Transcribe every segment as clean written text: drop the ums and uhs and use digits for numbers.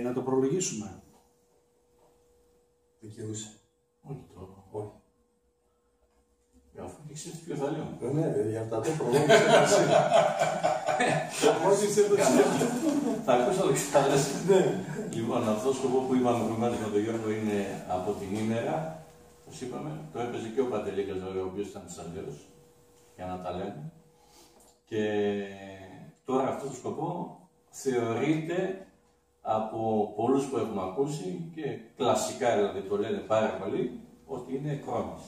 να το προλογίσουμε. Δικαιούσε. Όχι τώρα. Όχι. Αφού και ξέρεις ποιο θα λέω. Ναι, για αυτά το προλόγησε εσύ. Μόλις είσαι το σκέφτο. Θα ακούσω το ξεχάλες. Ναι. Λοιπόν, αυτό σκοπό που είπαμε προηγουμένως με τον Γιώργο είναι από την ημέρα. Όπως είπαμε, το έπαιζε και ο Παντελίκας βέβαια, ο οποίος ήταν τσαλέος, για να τα λέμε. Και τώρα αυτό το σκοπό θεωρείται από πολλούς που έχουμε ακούσει και κλασικά δηλαδή το λένε πάρα πολύ, ότι είναι κρόνης.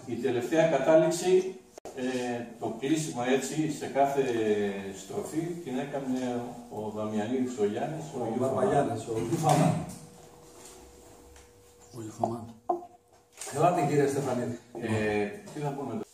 Η τελευταία κατάληξη, το κλείσιμο έτσι σε κάθε στροφή την έκανε ο Δαμιανίδης ο Γιάννης, ο Παπαγιάννης, ο Γιουφαμάν. Ο Γιουφαμάν. Ελάτε κύριε Στεφανίδη. Τι θα πούμε τώρα.